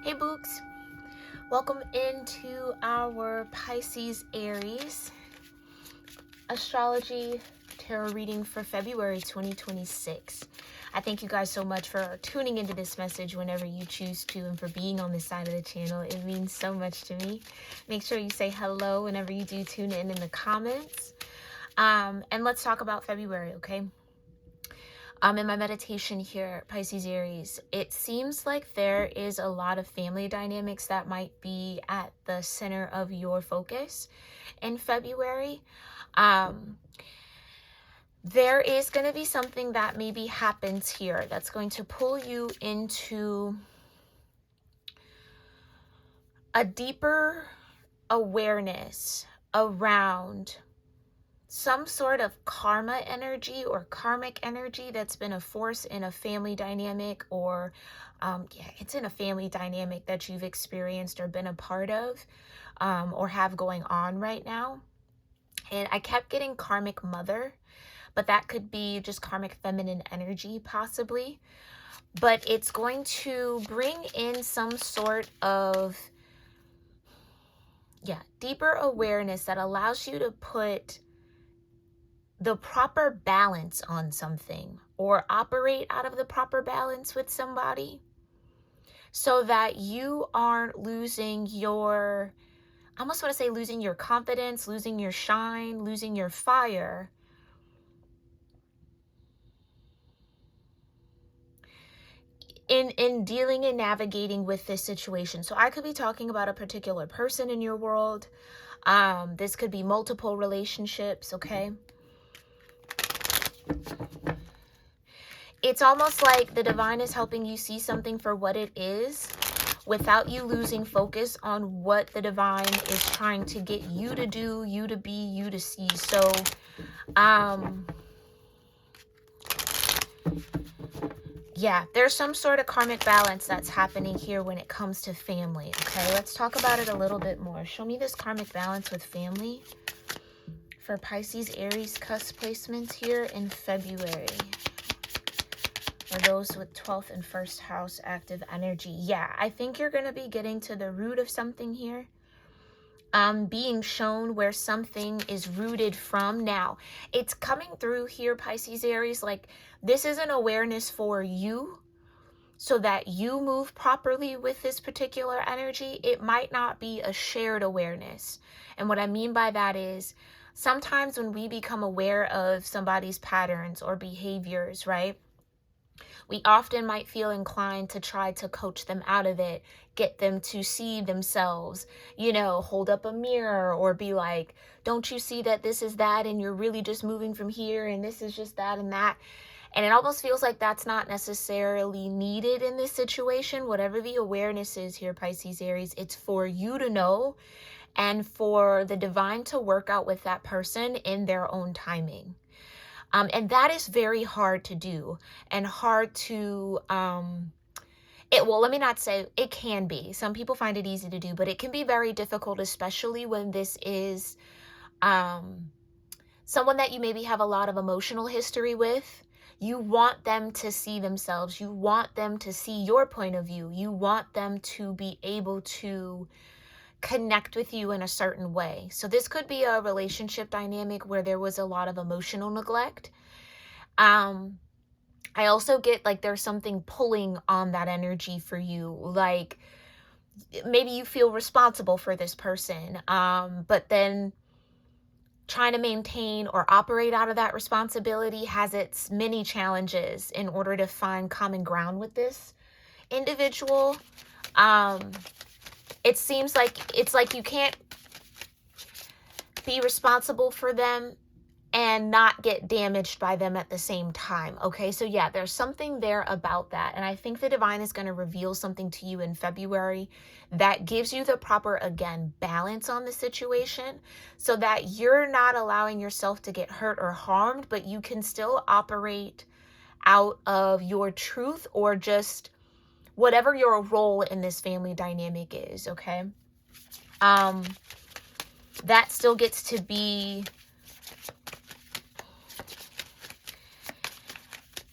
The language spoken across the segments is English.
Hey Books, welcome into our Pisces-Aries astrology tarot reading for February 2026. I thank you guys so much for tuning into this message whenever you choose to and for being on this side of the channel. It means so much to me. Make sure you say hello whenever you do tune in the comments. And let's talk about February, okay? In my meditation here, Pisces-Aries, it seems like there is a lot of family dynamics that might be at the center of your focus in February. There is going to be something that maybe happens here that's going to pull you into a deeper awareness around some sort of karma energy or karmic energy that's been a force in a family dynamic, or it's in a family dynamic that you've experienced or been a part of, or have going on right now. And I kept getting karmic mother, but that could be just karmic feminine energy possibly. But it's going to bring in some sort of deeper awareness that allows you to put the proper balance on something or operate out of the proper balance with somebody so that you aren't losing your, I almost want to say losing your confidence, losing your shine, losing your fire in dealing and navigating with this situation. So I could be talking about a particular person in your world. This could be multiple relationships, okay? It's almost like the divine is helping you see something for what it is without you losing focus on what the divine is trying to get you to do, you to be, you to see. So, there's some sort of karmic balance that's happening here when it comes to family. Okay, let's talk about it a little bit more. Show me this karmic balance with family for Pisces-Aries cusp placements here in February. For those with 12th and 1st house active energy. Yeah, I think you're going to be getting to the root of something here. Being shown where something is rooted from. Now, it's coming through here, Pisces-Aries, like this is an awareness for you so that you move properly with this particular energy. It might not be a shared awareness. And what I mean by that is sometimes when we become aware of somebody's patterns or behaviors, right? We often might feel inclined to try to coach them out of it, get them to see themselves, hold up a mirror or be like, don't you see that this is that and you're really just moving from here and this is just that and that. And it almost feels like that's not necessarily needed in this situation. Whatever the awareness is here, Pisces-Aries, it's for you to know and for the divine to work out with that person in their own timing. And that is very hard to do and hard to, let me not say it can be. Some people find it easy to do, but it can be very difficult, especially when this is someone that you maybe have a lot of emotional history with. You want them to see themselves. You want them to see your point of view. You want them to be able to connect with you in a certain way. So this could be a relationship dynamic where there was a lot of emotional neglect. I also get like there's something pulling on that energy for you. Like maybe you feel responsible for this person, but then trying to maintain or operate out of that responsibility has its many challenges in order to find common ground with this individual. It seems like it's like you can't be responsible for them and not get damaged by them at the same time. Okay, so yeah, there's something there about that. And I think the divine is going to reveal something to you in February that gives you the proper, again, balance on the situation so that you're not allowing yourself to get hurt or harmed, but you can still operate out of your truth or just whatever your role in this family dynamic is, okay? That still gets to be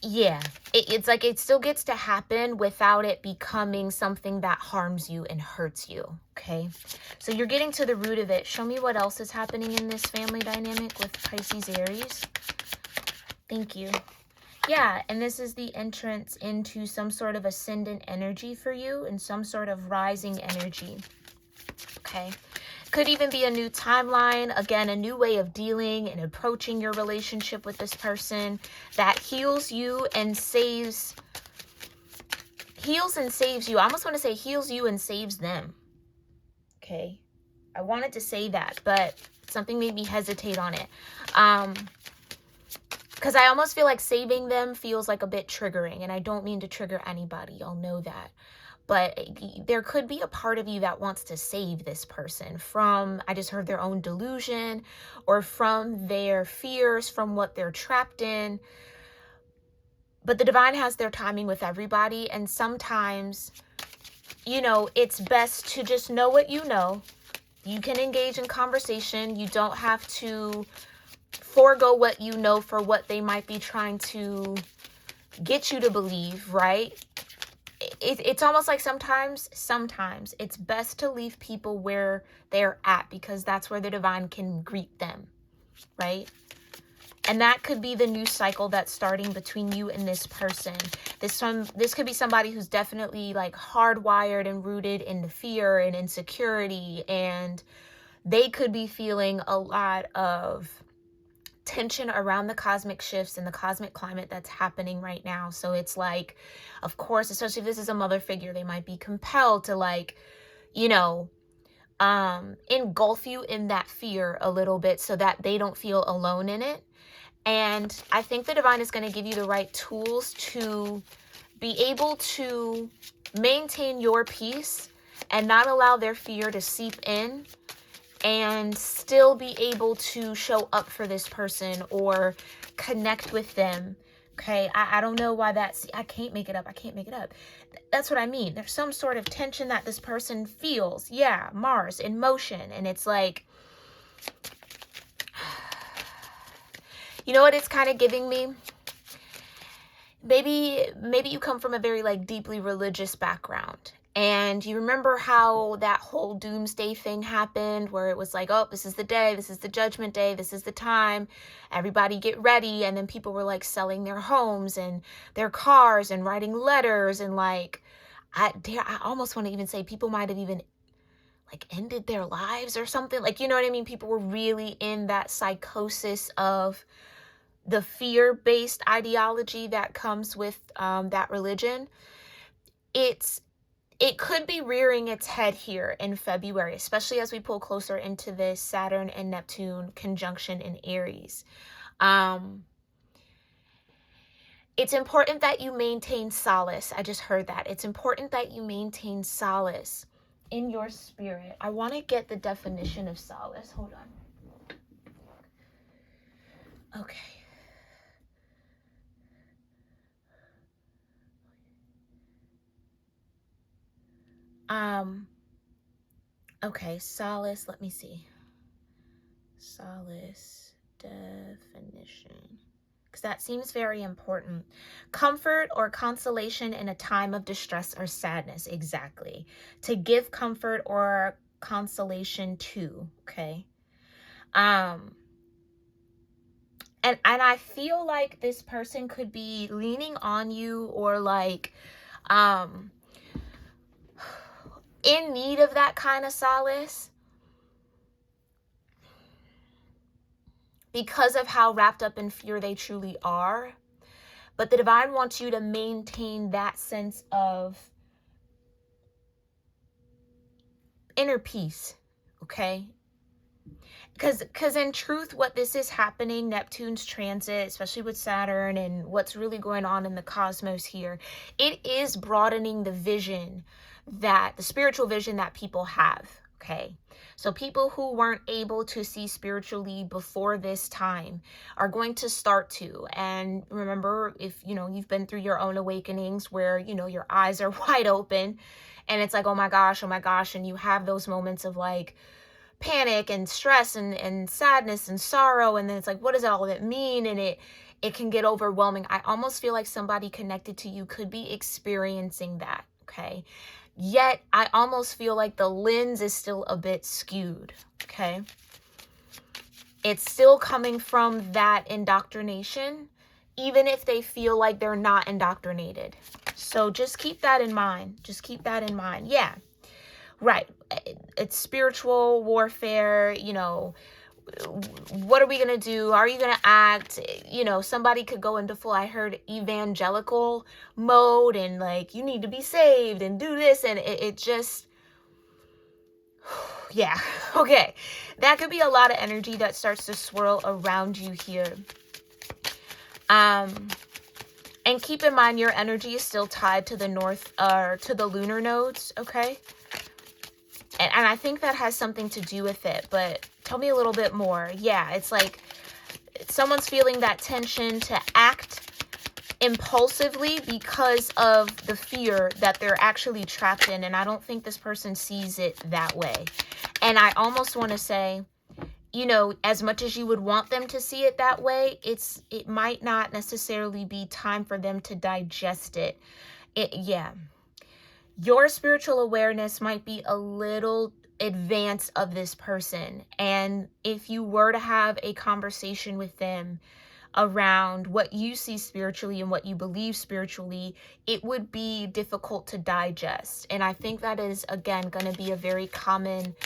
Yeah, it's like it still gets to happen without it becoming something that harms you and hurts you, okay? So you're getting to the root of it. Show me what else is happening in this family dynamic with Pisces-Aries. Thank you. Yeah, and this is the entrance into some sort of ascendant energy for you and some sort of rising energy, okay? Could even be a new timeline, again, a new way of dealing and approaching your relationship with this person that heals you and saves you. I almost want to say heals you and saves them. Okay. I wanted to say that, but something made me hesitate on it. Because I almost feel like saving them feels like a bit triggering, and I don't mean to trigger anybody. Y'all know that. But there could be a part of you that wants to save this person from, I just heard, their own delusion or from their fears, from what they're trapped in. But the divine has their timing with everybody. And sometimes, you know, it's best to just know what you know. You can engage in conversation. You don't have to forego what you know for what they might be trying to get you to believe, right? It's almost like sometimes it's best to leave people where they're at, because that's where the divine can greet them, right? And that could be the new cycle that's starting between you and this person. This could be somebody who's definitely like hardwired and rooted in the fear and insecurity, and they could be feeling a lot of tension around the cosmic shifts and the cosmic climate that's happening right now. So it's like, of course, especially if this is a mother figure, they might be compelled to, like, you know, engulf you in that fear a little bit so that they don't feel alone in it. And I think the divine is going to give you the right tools to be able to maintain your peace and not allow their fear to seep in, and still be able to show up for this person or connect with them. Okay, I don't know why that's, I can't make it up. That's what I mean. There's some sort of tension that this person feels. Yeah, Mars in motion. And it's like, you know what it's kind of giving me? Maybe you come from a very like deeply religious background, and you remember how that whole doomsday thing happened, where it was like, oh, this is the day, this is the judgment day, this is the time, everybody get ready. And then people were like selling their homes and their cars and writing letters, and like, I almost want to even say people might have even like ended their lives or something. Like, you know what I mean? People were really in that psychosis of the fear-based ideology that comes with that religion. It could be rearing its head here in February, especially as we pull closer into this Saturn and Neptune conjunction in Aries. It's important that you maintain solace. I just heard that. It's important that you maintain solace in your spirit. I want to get the definition of solace. Hold on. Okay. Okay, solace, let me see. Solace definition, because that seems very important. Comfort or consolation in a time of distress or sadness. Exactly. To give comfort or consolation to, okay? And I feel like this person could be leaning on you, or like in need of that kind of solace, because of how wrapped up in fear they truly are. But the divine wants you to maintain that sense of inner peace, okay? Because in truth, what this is happening, Neptune's transit, especially with Saturn and what's really going on in the cosmos here, it is broadening the vision, that the spiritual vision that people have, okay? So people who weren't able to see spiritually before this time are going to start to. And remember, if you know you've been through your own awakenings where you know your eyes are wide open and it's like, oh my gosh, and you have those moments of like panic and stress and sadness and sorrow, and then it's like, what does all of it mean? And it can get overwhelming. I almost feel like somebody connected to you could be experiencing that, okay? Yet, I almost feel like the lens is still a bit skewed, okay? It's still coming from that indoctrination, even if they feel like they're not indoctrinated. So just keep that in mind. Just keep that in mind. Yeah, right. It's spiritual warfare, you know. What are we going to do? Are you going to act? You know, somebody could go into full, I heard, evangelical mode and like, you need to be saved and do this. And it just, yeah, okay. That could be a lot of energy that starts to swirl around you here. And keep in mind, your energy is still tied to the north, or to the lunar nodes, okay? And I think that has something to do with it, but tell me a little bit more. Yeah, it's like someone's feeling that tension to act impulsively because of the fear that they're actually trapped in, and I don't think this person sees it that way. And I almost want to say, you know, as much as you would want them to see it that way, it might not necessarily be time for them to digest it. Yeah. Your spiritual awareness might be a little advanced of this person. And if you were to have a conversation with them around what you see spiritually and what you believe spiritually, it would be difficult to digest. And I think that is, again, going to be a very common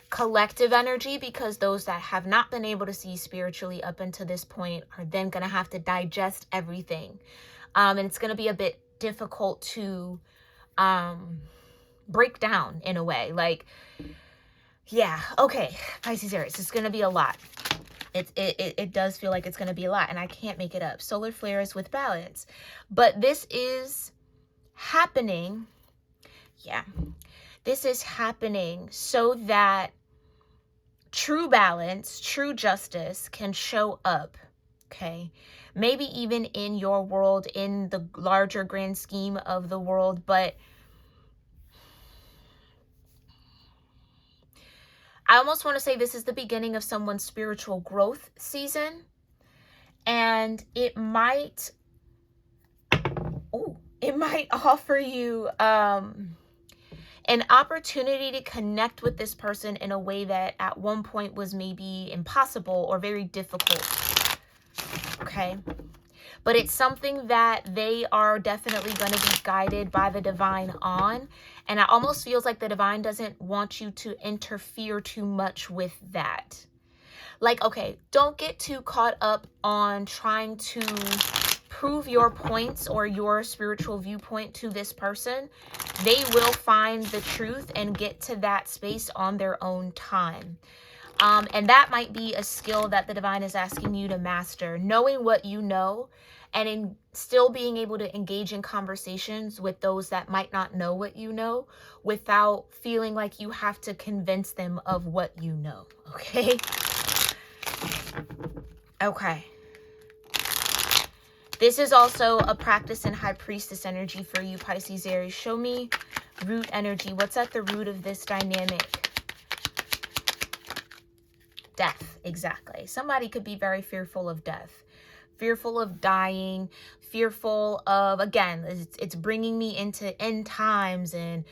collective energy, because those that have not been able to see spiritually up until this point are then going to have to digest everything. And it's going to be a bit difficult to break down in a way. Like, yeah, okay, Pisces-Aries, it's going to be a lot. It does feel like it's going to be a lot, and I can't make it up. Solar flares with balance. But this is happening. Yeah. This is happening so that true balance, true justice can show up, okay? Maybe even in your world, in the larger grand scheme of the world, but I almost want to say this is the beginning of someone's spiritual growth season, and it might offer you an opportunity to connect with this person in a way that at one point was maybe impossible or very difficult, okay? But it's something that they are definitely going to be guided by the divine on. And it almost feels like the divine doesn't want you to interfere too much with that. Like, okay, don't get too caught up on trying to prove your points or your spiritual viewpoint to this person. They will find the truth and get to that space on their own time. And that might be a skill that the divine is asking you to master, knowing what you know and in still being able to engage in conversations with those that might not know what you know without feeling like you have to convince them of what you know, okay? Okay. This is also a practice in high priestess energy for you, Pisces-Aries. Show me root energy. What's at the root of this dynamic? Death, exactly. Somebody could be very fearful of death, fearful of dying, fearful of, again, it's bringing me into end times and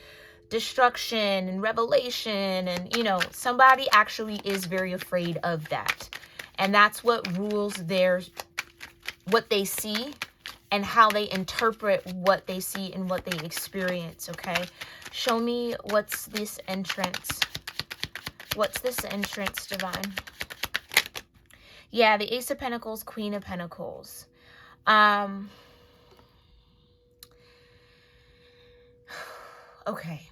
destruction and revelation. And, you know, somebody actually is very afraid of that. And that's what rules what they see and how they interpret what they see and what they experience, okay? Show me what's this entrance. What's this entrance, divine? Yeah, the Ace of Pentacles, Queen of Pentacles. Okay.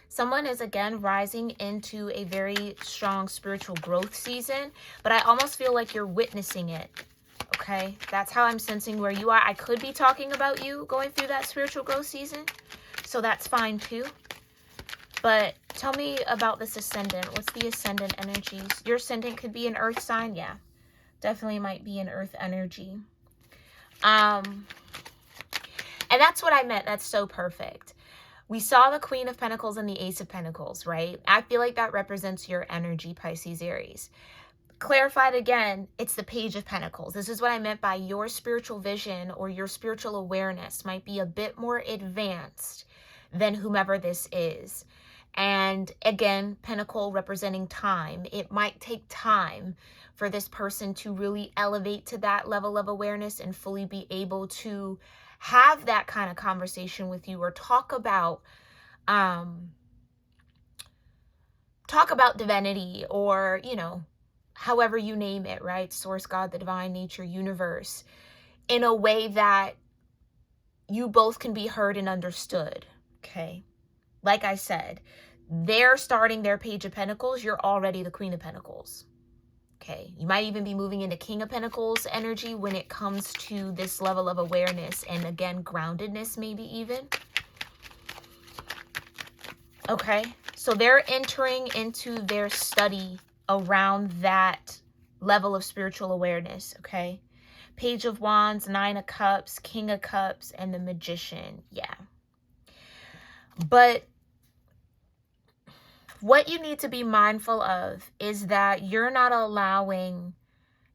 Someone is, again, rising into a very strong spiritual growth season, but I almost feel like you're witnessing it, okay? That's how I'm sensing where you are. I could be talking about you going through that spiritual growth season, so that's fine too. But tell me about this ascendant. What's the ascendant energies? Your ascendant could be an earth sign. Yeah, definitely might be an earth energy. And that's what I meant. That's so perfect. We saw the Queen of Pentacles and the Ace of Pentacles, right? I feel like that represents your energy, Pisces, Aries. Clarified again, it's the Page of Pentacles. This is what I meant by your spiritual vision or your spiritual awareness might be a bit more advanced than whomever this is. And again, Pentacle representing time. It might take time for this person to really elevate to that level of awareness and fully be able to have that kind of conversation with you or talk about divinity, or, you know, however you name it, right? Source, God, the divine, nature, universe, in a way that you both can be heard and understood, okay? Like I said, they're starting their Page of Pentacles. You're already the Queen of Pentacles, okay? You might even be moving into King of Pentacles energy when it comes to this level of awareness and, again, groundedness, maybe even. Okay, so they're entering into their study around that level of spiritual awareness, okay? Page of Wands, Nine of Cups, King of Cups, and the Magician, yeah. But what you need to be mindful of is that you're not allowing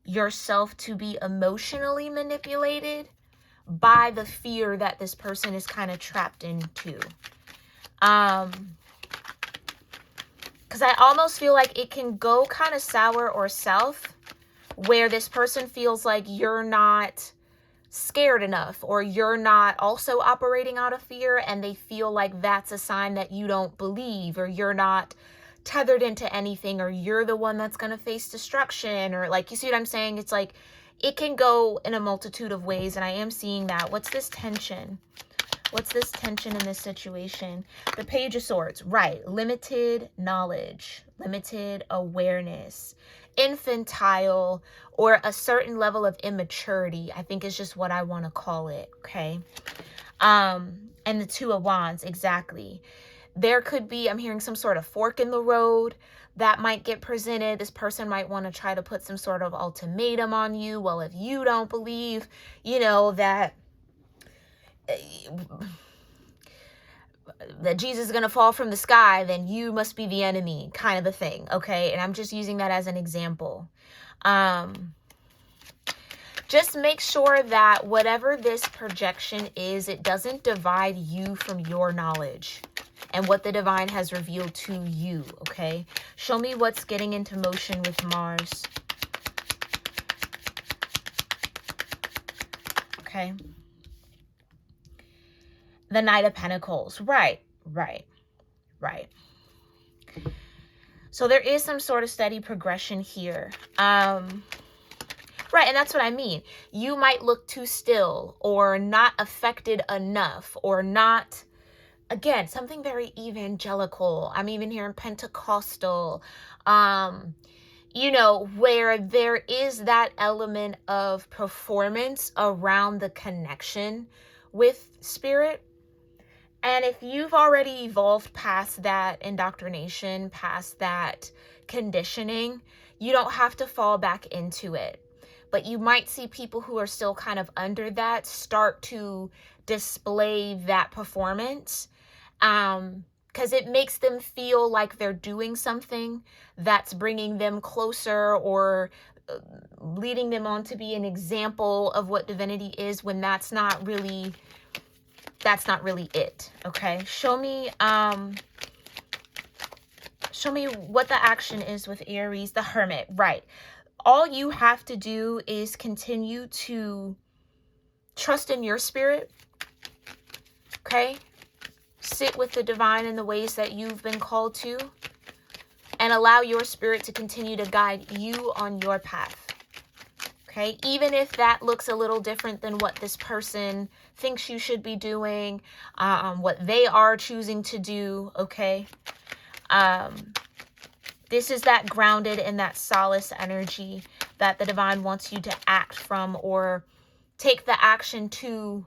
yourself to be emotionally manipulated by the fear that this person is kind of trapped into. Because I almost feel like it can go kind of sour or south, where this person feels like you're not scared enough, or you're not also operating out of fear, and they feel like that's a sign that you don't believe, or you're not tethered into anything, or you're the one that's going to face destruction, or, like, you see what I'm saying? It's like it can go in a multitude of ways, and I am seeing that. What's this tension? What's this tension in this situation? The Page of Swords, right? Limited knowledge, limited awareness, infantile, or a certain level of immaturity, I think is just what I want to call it, okay? And the Two of Wands, exactly. There could be, I'm hearing some sort of fork in the road that might get presented. This person might want to try to put some sort of ultimatum on you. Well, if you don't believe, you know, that Jesus is going to fall from the sky, then you must be the enemy, kind of a thing, okay? And I'm just using that as an example. Just make sure that whatever this projection is, it doesn't divide you from your knowledge and what the divine has revealed to you, okay? Show me what's getting into motion with Mars. Okay. The Knight of Pentacles. Right. So there is some sort of steady progression here. Right, and that's what I mean. You might look too still, or not affected enough, or not, again, something very evangelical. I'm even hearing Pentecostal, you know, where there is that element of performance around the connection with spirit. And if you've already evolved past that indoctrination, past that conditioning, you don't have to fall back into it. But you might see people who are still kind of under that start to display that performance, because it makes them feel like they're doing something that's bringing them closer, or leading them on to be an example of what divinity is, when that's not really it. Okay, show me what the action is with Aries. The Hermit, right? All you have to do is continue to trust in your spirit, okay? Sit with the divine in the ways that you've been called to, and allow your spirit to continue to guide you on your path, okay? Even if that looks a little different than what this person thinks you should be doing, what they are choosing to do, okay? This is that grounded and that solace energy that the divine wants you to act from, or take the action to,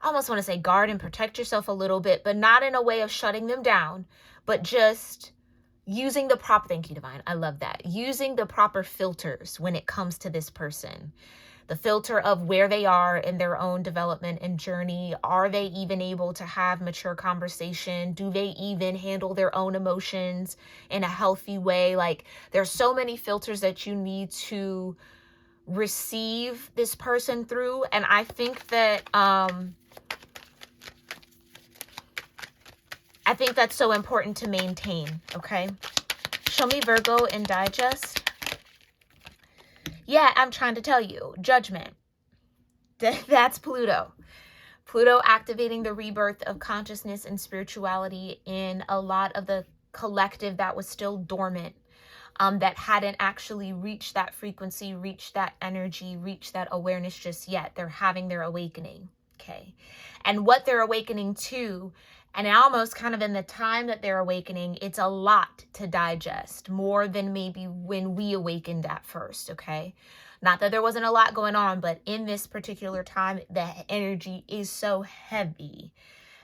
I almost want to say guard and protect yourself a little bit, but not in a way of shutting them down, but just using the proper, thank you, divine, I love that, using the proper filters when it comes to this person. The filter of where they are in their own development and journey. Are they even able to have mature conversation? Do they even handle their own emotions in a healthy way? Like, there's so many filters that you need to receive this person through. And I think that that's so important to maintain. Okay, show me Virgo in digest. Yeah, I'm trying to tell you, judgment. That's Pluto. Pluto activating the rebirth of consciousness and spirituality in a lot of the collective that was still dormant, that hadn't actually reached that frequency, reached that energy, reached that awareness just yet. They're having their awakening. Okay. And what they're awakening to, and almost kind of in the time that they're awakening, it's a lot to digest, more than maybe when we awakened at first. Okay. Not that there wasn't a lot going on, but in this particular time, the energy is so heavy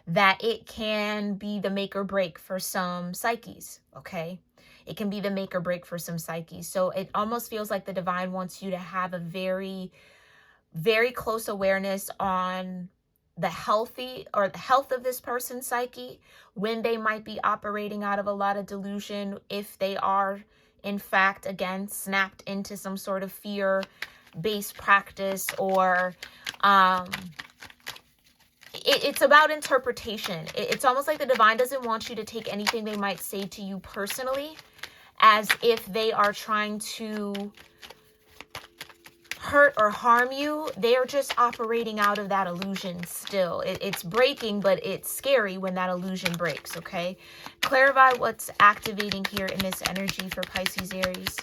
that it can be the make or break for some psyches. Okay. It can be the make or break for some psyches. So it almost feels like the divine wants you to have a very, very close awareness on the health of this person's psyche, when they might be operating out of a lot of delusion, if they are in fact, again, snapped into some sort of fear-based practice, or it's about interpretation. It's almost like the divine doesn't want you to take anything they might say to you personally as if they are trying to hurt or harm you. They are just operating out of that illusion still. It's breaking, but it's scary when that illusion breaks, okay? Clarify what's activating here in this energy for Pisces-Aries.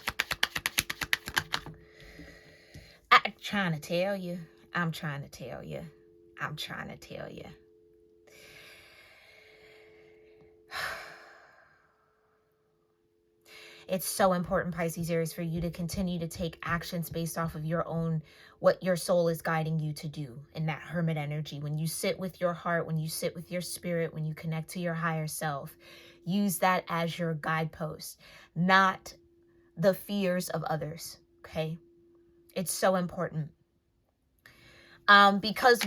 I'm trying to tell you. I'm trying to tell you. I'm trying to tell you. It's so important, Pisces-Aries, for you to continue to take actions based off of your own, what your soul is guiding you to do in that hermit energy. When you sit with your heart, when you sit with your spirit, when you connect to your higher self, use that as your guidepost, not the fears of others, okay? It's so important. Because...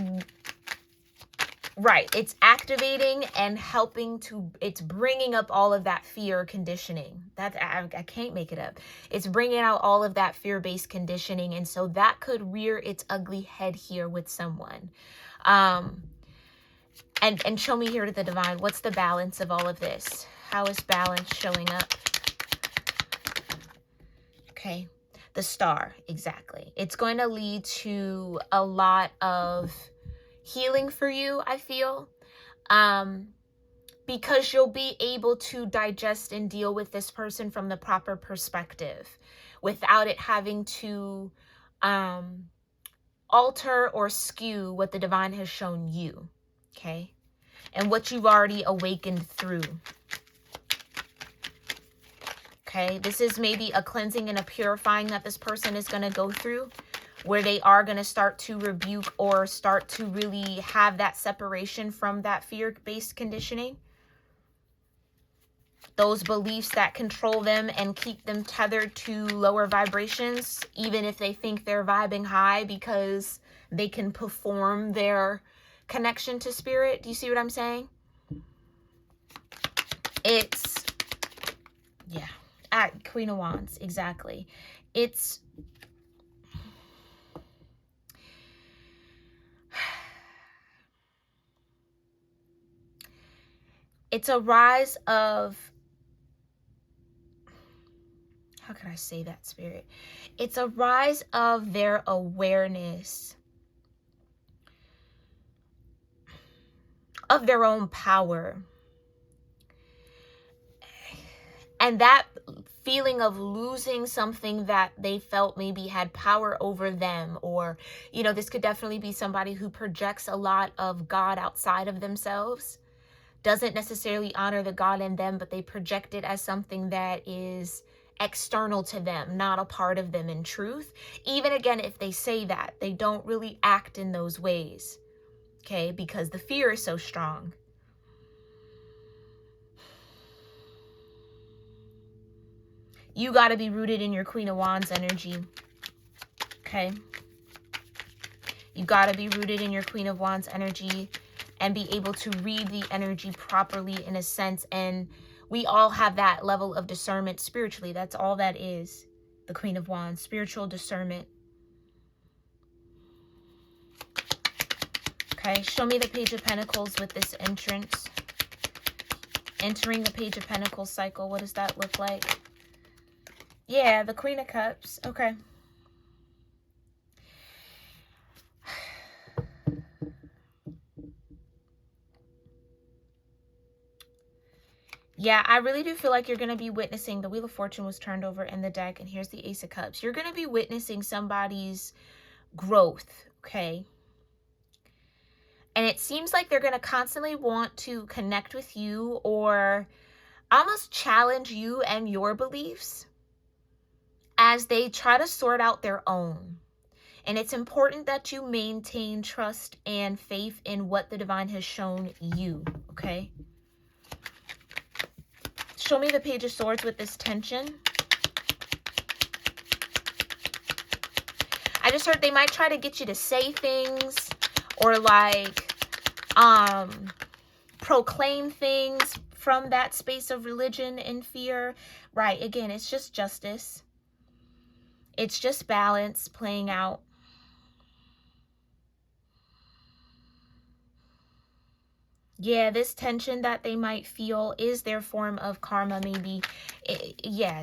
right, it's activating and helping to, it's bringing up all of that fear conditioning. That I can't make it up. It's bringing out all of that fear-based conditioning, and so that could rear its ugly head here with someone. And show me here to the divine, what's the balance of all of this? How is balance showing up? Okay, the star, exactly. It's going to lead to a lot of healing for you, I feel, because you'll be able to digest and deal with this person from the proper perspective without it having to alter or skew what the divine has shown you, okay, and what you've already awakened through. Okay, this is maybe a cleansing and a purifying that this person is going to go through, where they are going to start to rebuke or start to really have that separation from that fear-based conditioning. Those beliefs that control them and keep them tethered to lower vibrations, even if they think they're vibing high because they can perform their connection to spirit. Do you see what I'm saying? It's, yeah, Queen of Wands, exactly. It's a rise of, how can I say that, Spirit? It's a rise of their awareness of their own power. And that feeling of losing something that they felt maybe had power over them, or, you know, this could definitely be somebody who projects a lot of God outside of themselves. Doesn't necessarily honor the God in them, but they project it as something that is external to them, not a part of them in truth. Even again, if they say that, they don't really act in those ways, okay, because the fear is so strong. You got to be rooted in your Queen of Wands energy, okay? You got to be rooted in your Queen of Wands energy and be able to read the energy properly in a sense. And we all have that level of discernment spiritually. That's all that is. The Queen of Wands, spiritual discernment. Okay, show me the Page of Pentacles with this entrance. Entering the Page of Pentacles cycle. What does that look like? Yeah, the Queen of Cups. Okay. Yeah, I really do feel like you're going to be witnessing, the Wheel of Fortune was turned over in the deck, and here's the Ace of Cups. You're going to be witnessing somebody's growth, okay? And it seems like they're going to constantly want to connect with you or almost challenge you and your beliefs as they try to sort out their own. And it's important that you maintain trust and faith in what the divine has shown you, okay? Show me the Page of Swords with this tension. I just heard they might try to get you to say things or like proclaim things from that space of religion and fear. Right, again, it's just justice. It's just balance playing out. Yeah, this tension that they might feel is their form of karma, maybe. Yeah,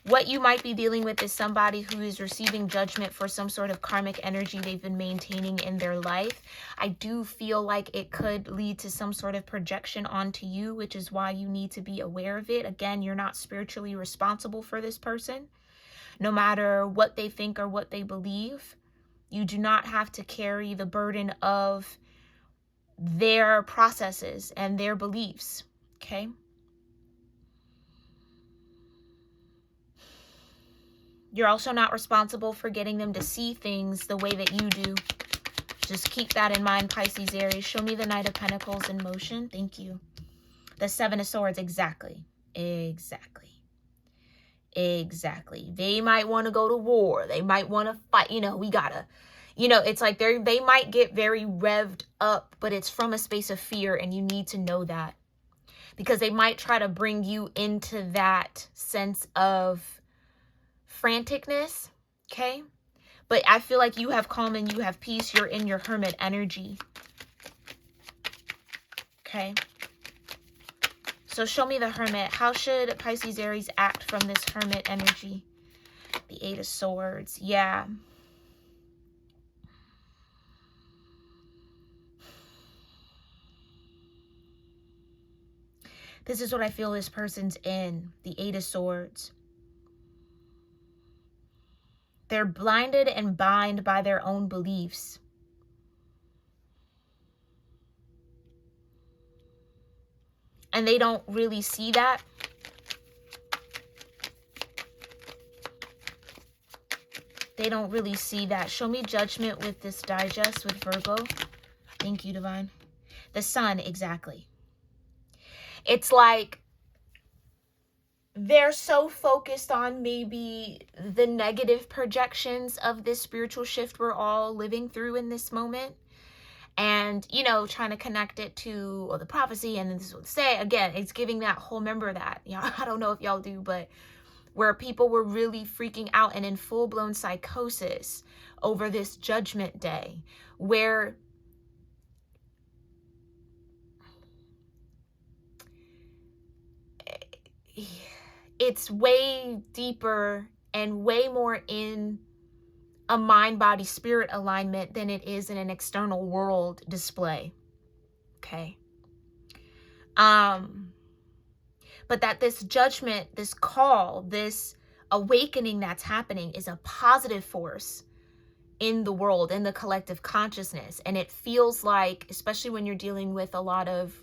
what you might be dealing with is somebody who is receiving judgment for some sort of karmic energy they've been maintaining in their life. I do feel like it could lead to some sort of projection onto you, which is why you need to be aware of it. Again, you're not spiritually responsible for this person. No matter what they think or what they believe, you do not have to carry the burden of their processes and their beliefs, okay? You're also not responsible for getting them to see things the way that you do. Just keep that in mind, Pisces, Aries. Show me the Knight of Pentacles in motion. Thank you. The Seven of Swords. Exactly. Exactly. Exactly. They might want to go to war. They might want to fight. You know, we gotta... You know, it's like they might get very revved up, but it's from a space of fear, and you need to know that. Because they might try to bring you into that sense of franticness, okay? But I feel like you have calm and you have peace. You're in your hermit energy, okay? So show me the hermit. How should Pisces, Aries act from this hermit energy? The Eight of Swords. Yeah. This is what I feel this person's in. The Eight of Swords. They're blinded and bound by their own beliefs. And they don't really see that. They don't really see that. Show me judgment with this digest with Virgo. Thank you, Divine. The Sun, exactly. It's like they're so focused on maybe the negative projections of this spiritual shift we're all living through in this moment. And, you know, trying to connect it to the prophecy. And this is what they say. Again, it's giving that whole, remember that. You know, I don't know if y'all do, but where people were really freaking out and in full-blown psychosis over this judgment day, where it's way deeper and way more in a mind-body-spirit alignment than it is in an external world display. Okay. But that this judgment, this call, this awakening that's happening is a positive force in the world, in the collective consciousness. And it feels like, especially when you're dealing with a lot of,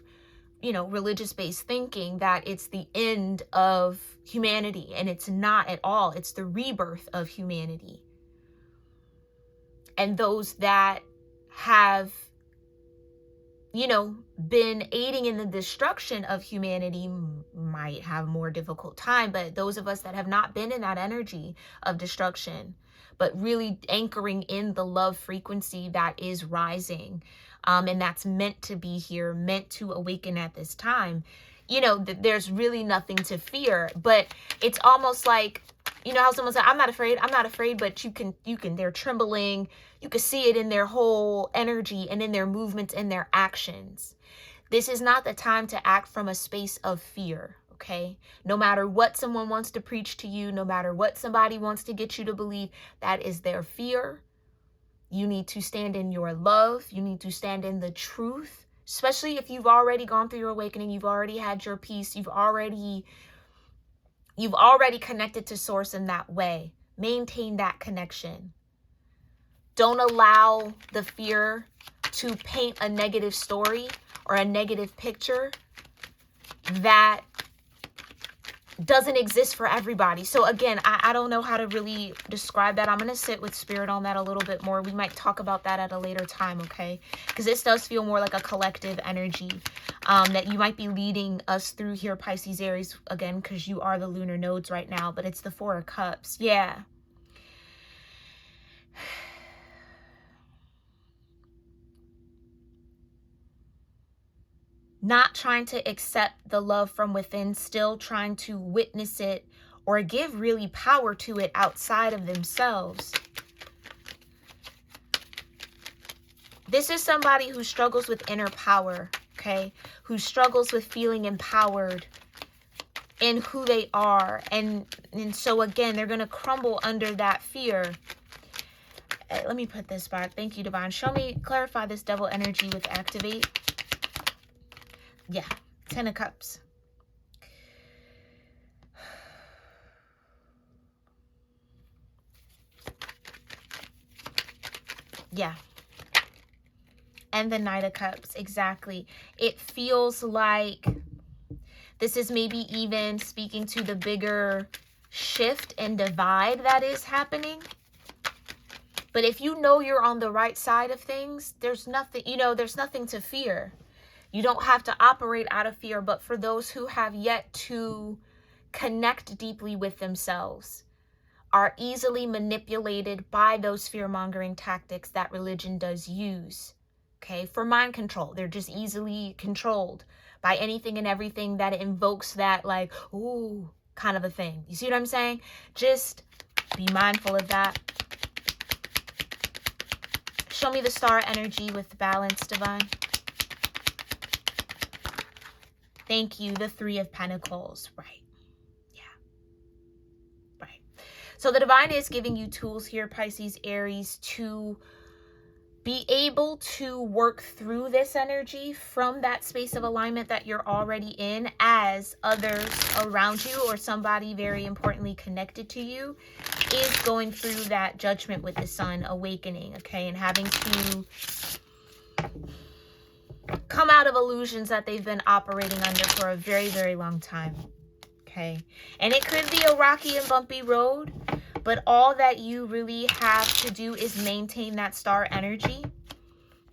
you know, religious-based thinking, that it's the end of humanity. And it's not at all. It's the rebirth of humanity. And those that have you know, been aiding in the destruction of humanity might have more difficult time. But those of us that have not been in that energy of destruction, but really anchoring in the love frequency that is rising, and that's meant to be here, meant to awaken at this time, you know, there's really nothing to fear. But it's almost like, you know how someone said, I'm not afraid, but you can, they're trembling. You can see it in their whole energy and in their movements and their actions. This is not the time to act from a space of fear, okay? No matter what someone wants to preach to you, no matter what somebody wants to get you to believe, that is their fear. You need to stand in your love. You need to stand in the truth, especially if you've already gone through your awakening, you've already had your peace, you've already connected to source in that way. Maintain that connection. Don't allow the fear to paint a negative story or a negative picture that doesn't exist for everybody. So again, I don't know how to really describe that. I'm going to sit with spirit on that a little bit more. We might talk about that at a later time, okay? Because this does feel more like a collective energy that you might be leading us through here, Pisces, Aries, again, because you are the lunar nodes right now, but it's the Four of Cups. Yeah. Not trying to accept the love from within, still trying to witness it or give really power to it outside of themselves. This is somebody who struggles with inner power, okay? Who struggles with feeling empowered in who they are. And so again, they're going to crumble under that fear. Let me put this back. Thank you, Divine. Show me, clarify this devil energy with activate. Yeah, 10 of Cups. Yeah. And the Knight of Cups, exactly. It feels like this is maybe even speaking to the bigger shift and divide that is happening. But if you know you're on the right side of things, there's nothing, you know, there's nothing to fear. You don't have to operate out of fear. But for those who have yet to connect deeply with themselves, are easily manipulated by those fear-mongering tactics that religion does use, okay, for mind control. They're just easily controlled by anything and everything that invokes that, like, ooh, kind of a thing. You see what I'm saying? Just be mindful of that. Show me the star energy with balance, Divine. Thank you. The Three of Pentacles. Right. Yeah. Right. So the Divine is giving you tools here, Pisces, Aries, to be able to work through this energy from that space of alignment that you're already in, as others around you or somebody very importantly connected to you is going through that judgment with the sun, awakening, okay, and having to come out of illusions that they've been operating under for a very, very long time, okay? And it could be a rocky and bumpy road, but all that you really have to do is maintain that star energy,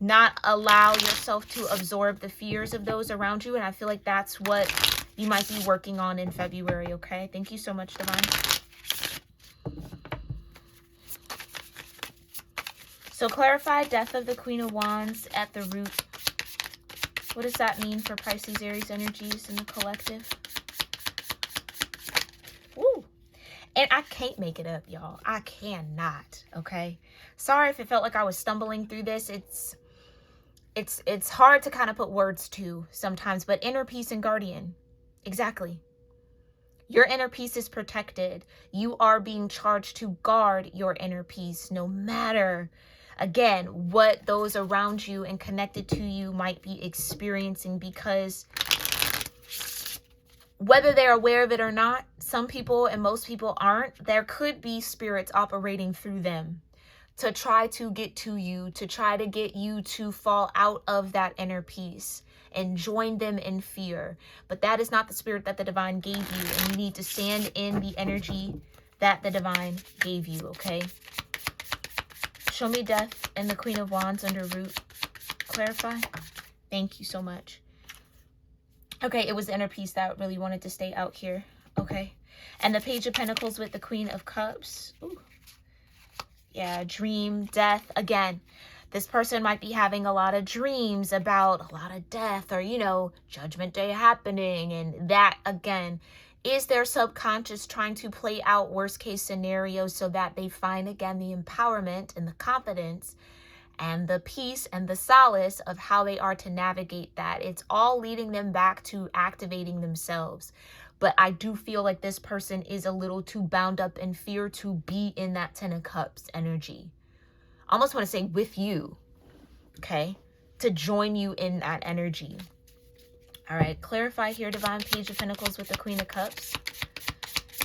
not allow yourself to absorb the fears of those around you. And I feel like that's what you might be working on in February, okay? Thank you so much, Divine. So clarify death of the Queen of Wands at the root. What does that mean for Pisces, Aries energies in the collective? Woo! And I can't make it up, y'all. I cannot, okay? Sorry if it felt like I was stumbling through this. It's hard to kind of put words to sometimes, but inner peace and guardian. Exactly. Your inner peace is protected. You are being charged to guard your inner peace, no matter, again, what those around you and connected to you might be experiencing, because whether they're aware of it or not, some people and most people aren't. There could be spirits operating through them to try to get to you, to try to get you to fall out of that inner peace and join them in fear. But that is not the spirit that the Divine gave you, and you need to stand in the energy that the Divine gave you, okay? Show me death and the Queen of Wands under root. Clarify. Thank you so much. Okay, it was the inner peace that really wanted to stay out here. Okay. And the Page of Pentacles with the Queen of Cups. Ooh. Yeah, dream, death. Again, this person might be having a lot of dreams about a lot of death or, you know, Judgment Day happening. And that, again, is their subconscious trying to play out worst case scenarios so that they find, again, the empowerment and the confidence and the peace and the solace of how they are to navigate that. It's all leading them back to activating themselves. But I do feel like this person is a little too bound up in fear to be in that Ten of Cups energy. I almost want to say with you, okay? To join you in that energy. All right, clarify here, Divine. Page of Pentacles with the Queen of Cups.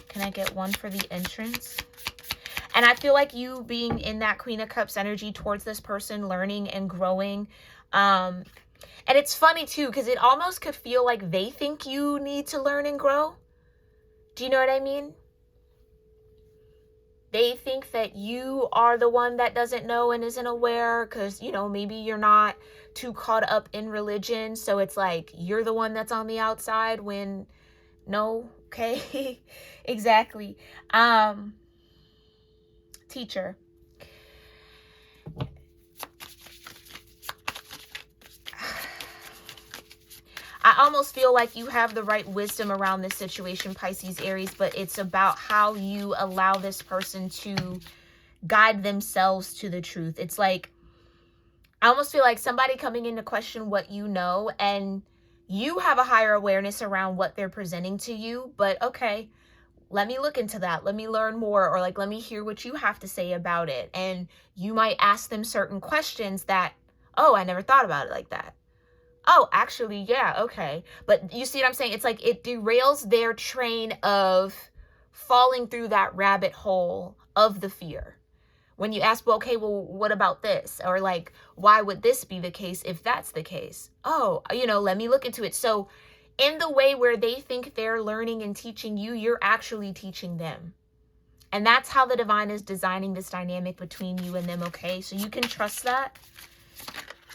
Can I get one for the entrance? And I feel like you being in that Queen of Cups energy towards this person, learning and growing. And it's funny too, because it almost could feel like they think you need to learn and grow. Do you know what I mean? They think that you are the one that doesn't know and isn't aware because, you know, maybe you're not too caught up in religion. So it's like you're the one that's on the outside when no, okay, exactly. Teacher. I almost feel like you have the right wisdom around this situation, Pisces, Aries, but it's about how you allow this person to guide themselves to the truth. It's like, I almost feel like somebody coming in to question what you know, and you have a higher awareness around what they're presenting to you, but okay, let me look into that. Let me learn more, or like, let me hear what you have to say about it. And you might ask them certain questions that, oh, I never thought about it like that. Oh, actually, yeah, okay. But you see what I'm saying? It's like it derails their train of falling through that rabbit hole of the fear. When you ask, well, okay, well, what about this? Or like, why would this be the case if that's the case? Oh, you know, let me look into it. So in the way where they think they're learning and teaching you, you're actually teaching them. And that's how the divine is designing this dynamic between you and them, okay? So you can trust that.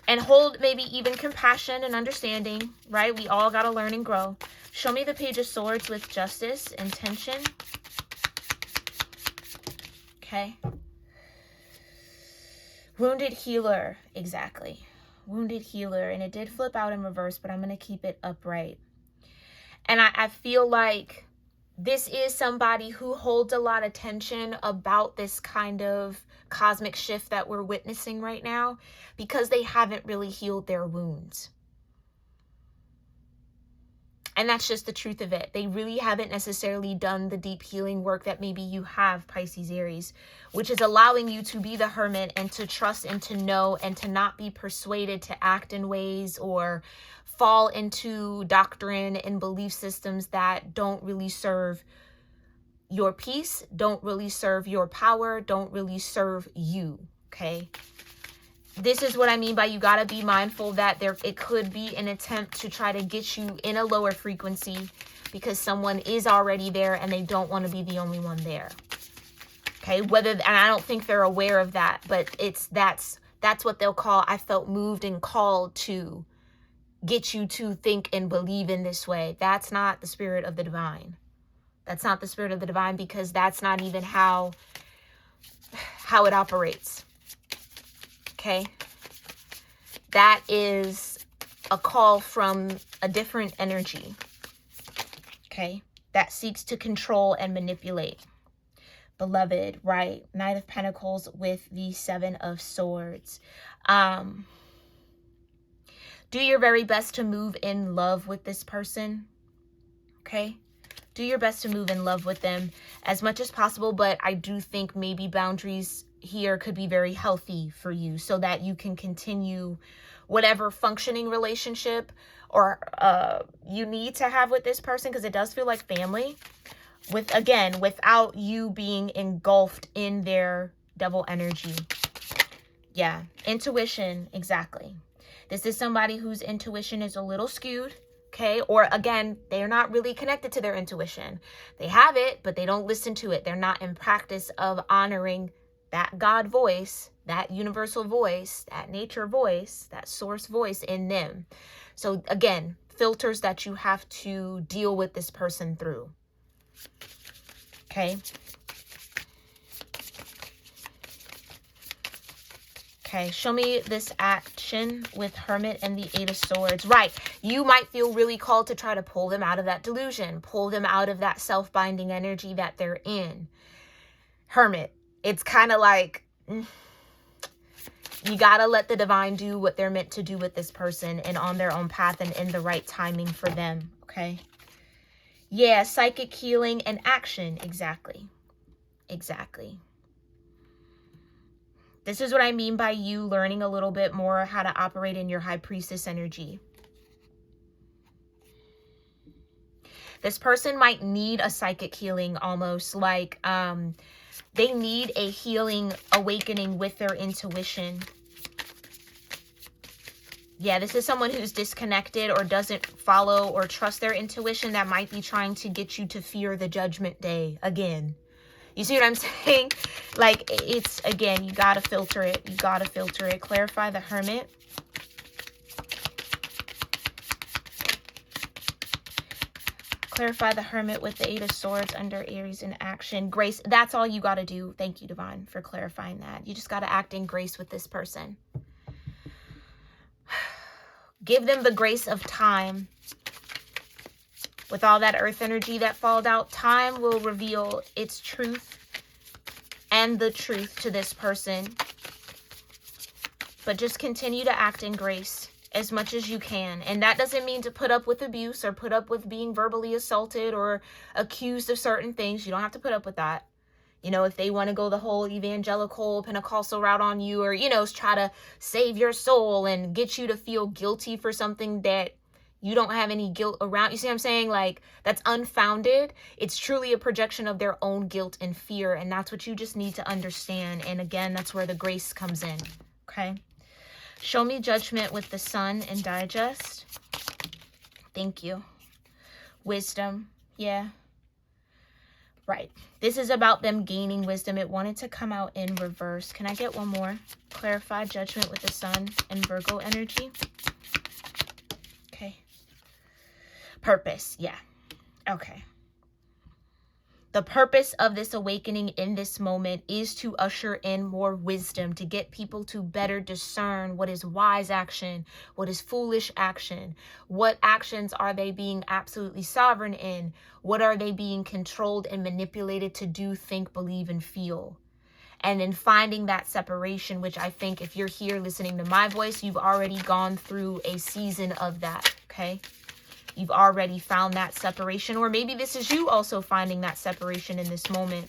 And hold maybe even compassion and understanding, right? We all got to learn and grow. Show me the Page of Swords with justice, intention. Okay. Wounded healer. Exactly. Wounded healer. And it did flip out in reverse, but I'm going to keep it upright. And I feel like this is somebody who holds a lot of tension about this kind of cosmic shift that we're witnessing right now because they haven't really healed their wounds. And that's just the truth of it. They really haven't necessarily done the deep healing work that maybe you have, Pisces, Aries, which is allowing you to be the hermit and to trust and to know and to not be persuaded to act in ways or fall into doctrine and belief systems that don't really serve your peace, don't really serve your power, don't really serve you, okay? This is what I mean by you got to be mindful that it could be an attempt to try to get you in a lower frequency because someone is already there and they don't want to be the only one there. Okay, and I don't think they're aware of that, but that's what they'll call, I felt moved and called to get you to think and believe in this way. That's not the spirit of the divine. That's not the spirit of the divine because that's not even how it operates. Okay? That is a call from a different energy. Okay? That seeks to control and manipulate. Beloved, right? Knight of Pentacles with the Seven of Swords. Do your very best to move in love with this person. Okay? Do your best to move in love with them as much as possible, but I do think maybe boundaries here could be very healthy for you so that you can continue whatever functioning relationship or you need to have with this person, because it does feel like family, without you being engulfed in their devil energy. Yeah, intuition, exactly. This is somebody whose intuition is a little skewed. Okay, or again, they're not really connected to their intuition. They have it, but they don't listen to it. They're not in practice of honoring that God voice, that universal voice, that nature voice, that source voice in them. So again, filters that you have to deal with this person through. Okay. Okay, show me this action with Hermit and the Eight of Swords. Right, you might feel really called to try to pull them out of that delusion, pull them out of that self-binding energy that they're in. Hermit, it's kind of like, you gotta let the divine do what they're meant to do with this person and on their own path and in the right timing for them, okay? Yeah, psychic healing and action, exactly. Exactly. This is what I mean by you learning a little bit more how to operate in your high priestess energy. This person might need a psychic healing, almost like they need a healing awakening with their intuition. Yeah, this is someone who's disconnected or doesn't follow or trust their intuition that might be trying to get you to fear the judgment day again. You see what I'm saying? Like, it's, again, you got to filter it. You got to filter it. Clarify the Hermit. Clarify the Hermit with the Eight of Swords under Aries in action. Grace, that's all you got to do. Thank you, Divine, for clarifying that. You just got to act in grace with this person. Give them the grace of time. With all that earth energy that falls out, time will reveal its truth and the truth to this person. But just continue to act in grace as much as you can. And that doesn't mean to put up with abuse or put up with being verbally assaulted or accused of certain things. You don't have to put up with that. You know, if they want to go the whole evangelical Pentecostal route on you, or, you know, try to save your soul and get you to feel guilty for something that you don't have any guilt around. You see what I'm saying? Like, that's unfounded. It's truly a projection of their own guilt and fear. And that's what you just need to understand. And again, that's where the grace comes in. Okay. Show me Judgment with the Sun and Digest. Thank you. Wisdom. Yeah. Right. This is about them gaining wisdom. It wanted to come out in reverse. Can I get one more? Clarify Judgment with the Sun and Virgo energy. Okay. Purpose. Yeah. Okay. The purpose of this awakening in this moment is to usher in more wisdom, to get people to better discern what is wise action, what is foolish action, what actions are they being absolutely sovereign in, what are they being controlled and manipulated to do, think, believe, and feel. And in finding that separation, which I think if you're here listening to my voice, you've already gone through a season of that, okay? You've already found that separation, or maybe this is you also finding that separation in this moment.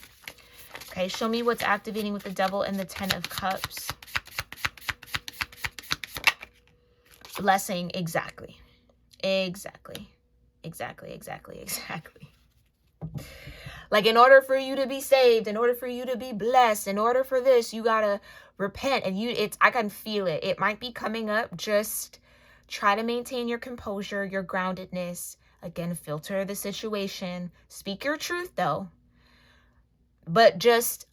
Okay, show me what's activating with the Devil and the Ten of Cups. Blessing, exactly. Exactly. Exactly, exactly, exactly. Like, in order for you to be saved, in order for you to be blessed, in order for this, you gotta repent. And I can feel it. It might be coming up. Just try to maintain your composure, your groundedness. Again, filter the situation. Speak your truth, though. But just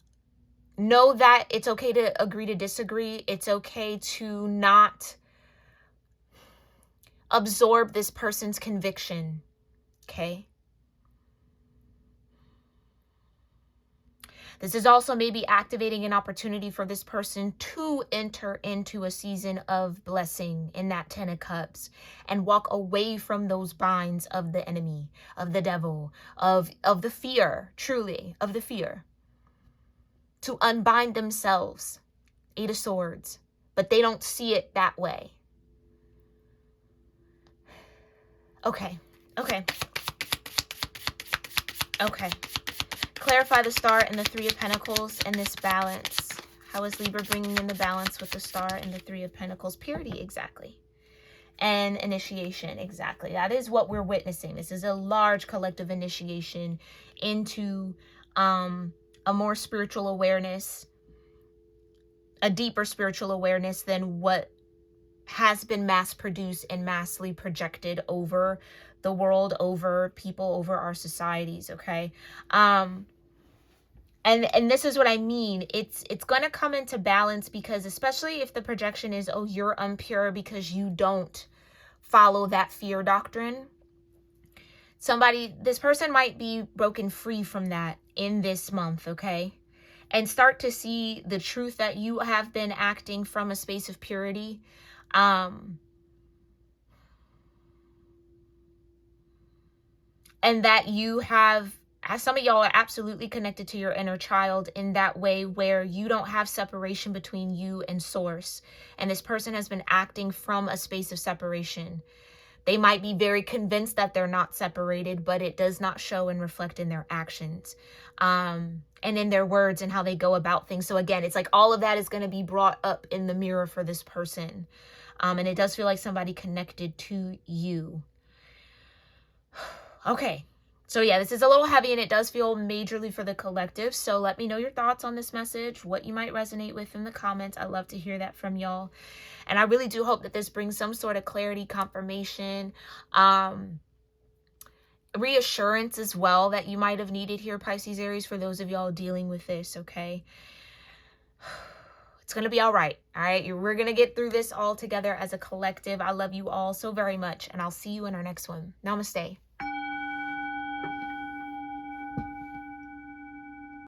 know that it's okay to agree to disagree. It's okay to not absorb this person's conviction. Okay? This is also maybe activating an opportunity for this person to enter into a season of blessing in that Ten of Cups and walk away from those binds of the enemy, of the devil, of the fear, truly, of the fear. To unbind themselves. Eight of Swords. But they don't see it that way. Okay. Okay. Okay. Clarify the Star and the Three of Pentacles and this balance. How is Libra bringing in the balance with the Star and the Three of Pentacles? Purity, exactly. And initiation, exactly. That is what we're witnessing. This is a large collective initiation into a more spiritual awareness, a deeper spiritual awareness than what has been mass-produced and massively projected over the world, over people, over our societies, okay? And this is what I mean. It's going to come into balance, because especially if the projection is, oh, you're impure because you don't follow that fear doctrine. This person might be broken free from that in this month, okay? And start to see the truth that you have been acting from a space of purity. And that you have, as some of y'all are absolutely connected to your inner child in that way, where you don't have separation between you and source. And this person has been acting from a space of separation. They might be very convinced that they're not separated, but it does not show and reflect in their actions, and in their words and how they go about things. So again, it's like all of that is going to be brought up in the mirror for this person. And it does feel like somebody connected to you. Okay. So yeah, this is a little heavy, and it does feel majorly for the collective. So let me know your thoughts on this message, what you might resonate with in the comments. I love to hear that from y'all. And I really do hope that this brings some sort of clarity, confirmation, reassurance as well that you might have needed here, Pisces, Aries, for those of y'all dealing with this, okay? It's going to be all right. All right. We're going to get through this all together as a collective. I love you all so very much, and I'll see you in our next one. Namaste.